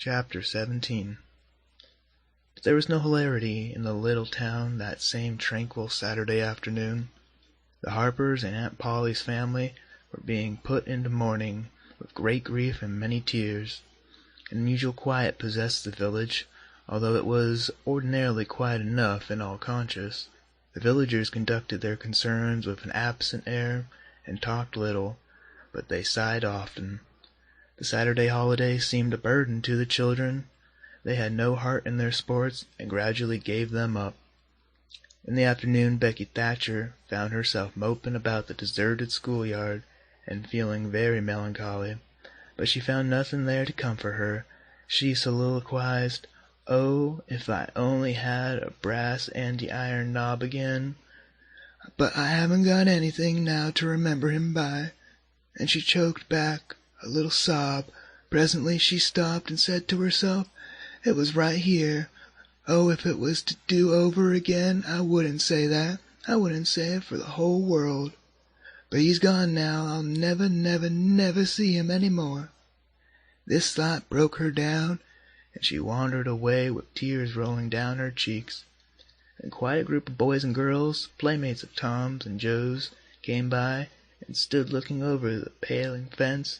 Chapter 17. But there was no hilarity in the little town that same tranquil Saturday afternoon. The Harpers and Aunt Polly's family were being put into mourning with great grief and many tears. An unusual quiet possessed the village, although it was ordinarily quiet enough in all conscience. The villagers conducted their concerns with an absent air and talked little, but they sighed often. The Saturday holiday seemed a burden to the children. They had no heart in their sports and gradually gave them up. In the afternoon Becky Thatcher found herself moping about the deserted schoolyard and feeling very melancholy, but she found nothing there to comfort her. She soliloquized, "Oh, if I only had a brass anti-iron knob again! But I haven't got anything now to remember him by." And she choked back a little sob. Presently she stopped and said to herself, "It was right here. Oh, if it was to do over again, I wouldn't say that. I wouldn't say it for the whole world. But he's gone now. I'll never, never, never see him any more." This thought broke her down, and she wandered away with tears rolling down her cheeks. And quite a group of boys and girls, playmates of Tom's and Joe's, came by and stood looking over the paling fence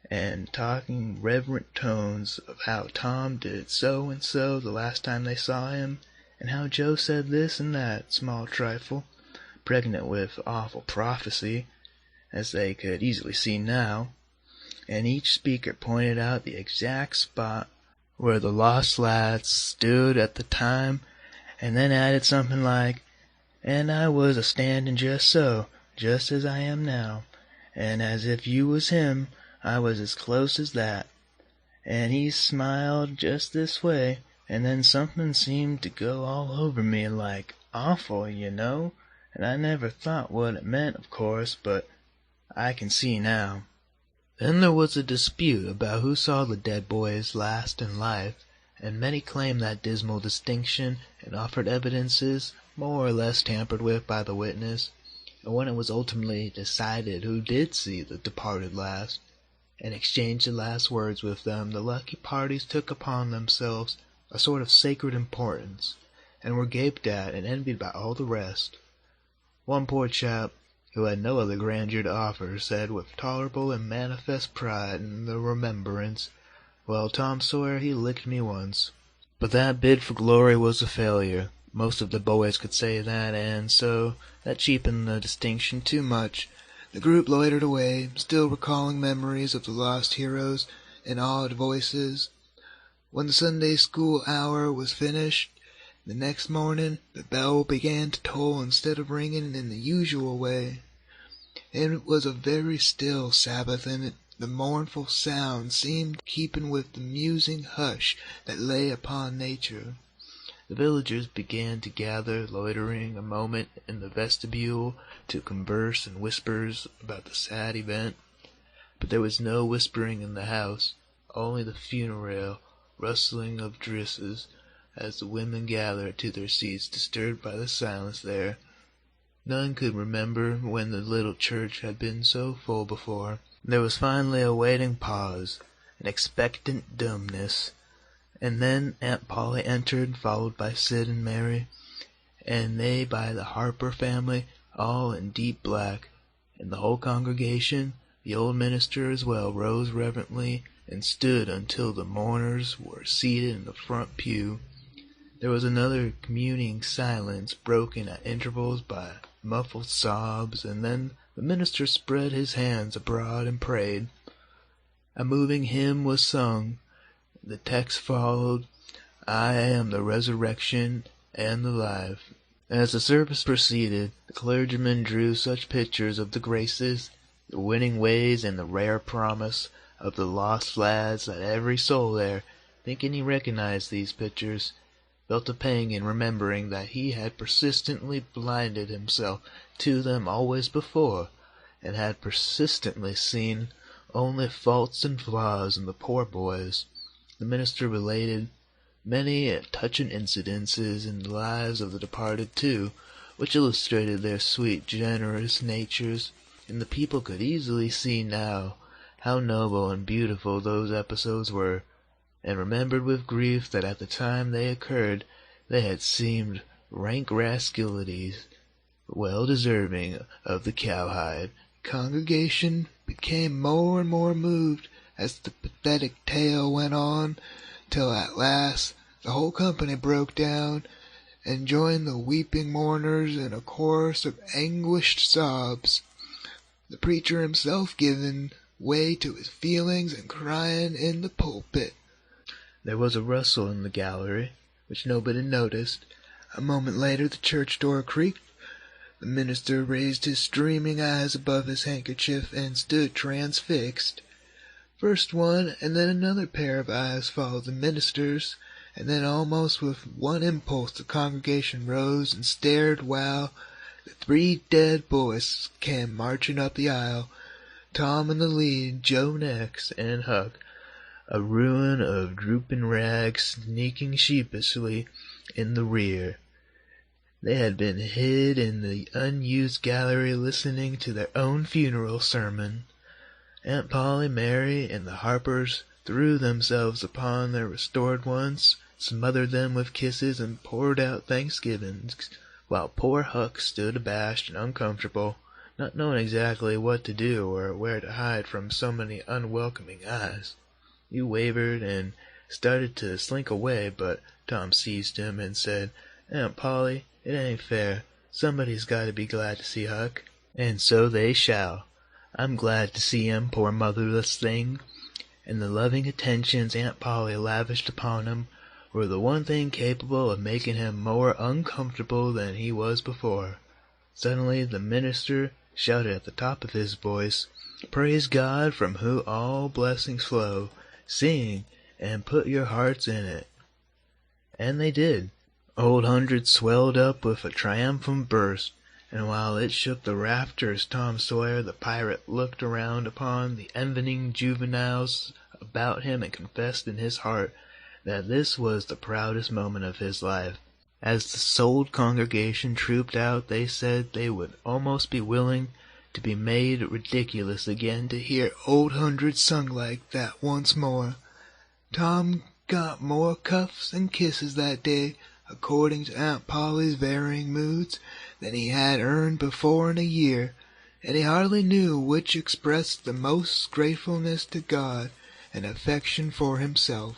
and talking in reverent tones of how Tom did so and so the last time they saw him, and how Joe said this and that small trifle, pregnant with awful prophecy, as they could easily see now, and each speaker pointed out the exact spot where the lost lads stood at the time, and then added something like, "And I was a-standing just so, just as I am now, and as if you was him, I was as close as that, and he smiled just this way, and then something seemed to go all over me like awful, you know, and I never thought what it meant, of course, but I can see now." Then there was a dispute about who saw the dead boys last in life, and many claimed that dismal distinction and offered evidences more or less tampered with by the witness. And when it was ultimately decided who did see the departed last, and exchanged the last words with them, the lucky parties took upon themselves a sort of sacred importance, and were gaped at and envied by all the rest. One poor chap, who had no other grandeur to offer, said with tolerable and manifest pride in the remembrance, "Well, Tom Sawyer, he licked me once." But that bid for glory was a failure. Most of the boys could say that, and so that cheapened the distinction too much. The group loitered away, still recalling memories of the lost heroes in awed voices. When the Sunday school hour was finished, the next morning the bell began to toll instead of ringing in the usual way. It was a very still Sabbath, and the mournful sound seemed keeping with the musing hush that lay upon nature. The villagers began to gather, loitering a moment in the vestibule to converse in whispers about the sad event. But there was no whispering in the house, only the funereal rustling of dresses as the women gathered to their seats, disturbed by the silence there. None could remember when the little church had been so full before. There was finally a waiting pause, an expectant dumbness, and then Aunt Polly entered, followed by Sid and Mary, and they by the Harper family, all in deep black, and the whole congregation, the old minister as well, rose reverently and stood until the mourners were seated in the front pew. There was another communing silence, broken at intervals by muffled sobs, and then the minister spread his hands abroad and prayed. A moving hymn was sung. The text followed, "I am the resurrection and the life." As the service proceeded, the clergyman drew such pictures of the graces, the winning ways, and the rare promise of the lost lads that every soul there, thinking he recognized these pictures, felt a pang in remembering that he had persistently blinded himself to them always before, and had persistently seen only faults and flaws in the poor boys. The minister related many touching incidences in the lives of the departed, too, which illustrated their sweet, generous natures, and the people could easily see now how noble and beautiful those episodes were, and remembered with grief that at the time they occurred they had seemed rank rascalities, well deserving of the cowhide. The congregation became more and more moved as the pathetic tale went on, till at last the whole company broke down and joined the weeping mourners in a chorus of anguished sobs, the preacher himself giving way to his feelings and crying in the pulpit. There was a rustle in the gallery, which nobody noticed. A moment later the church door creaked. The minister raised his streaming eyes above his handkerchief and stood transfixed. First one and then another pair of eyes followed the minister's, and then almost with one impulse the congregation rose and stared while the three dead boys came marching up the aisle, Tom in the lead, Joe next, and Huck, a ruin of drooping rags, sneaking sheepishly in the rear. They had been hid in the unused gallery listening to their own funeral sermon. Aunt Polly, Mary, and the Harpers threw themselves upon their restored ones, smothered them with kisses, and poured out thanksgivings, while poor Huck stood abashed and uncomfortable, not knowing exactly what to do or where to hide from so many unwelcoming eyes. He wavered and started to slink away, but Tom seized him and said, "Aunt Polly, it ain't fair. Somebody's got to be glad to see Huck." "And so they shall. I'm glad to see him, poor motherless thing." And the loving attentions Aunt Polly lavished upon him were the one thing capable of making him more uncomfortable than he was before. Suddenly the minister shouted at the top of his voice, "Praise God, from whom all blessings flow. Sing, and put your hearts in it." And they did. Old Hundred swelled up with a triumphant burst, and while it shook the rafters, Tom Sawyer the pirate looked around upon the envying juveniles about him and confessed in his heart that this was the proudest moment of his life. As the souled congregation trooped out, they said they would almost be willing to be made ridiculous again to hear Old Hundred sung like that once more. Tom got more cuffs and kisses that day, according to Aunt Polly's varying moods, than he had earned before in a year, and he hardly knew which expressed the most gratefulness to God and affection for himself.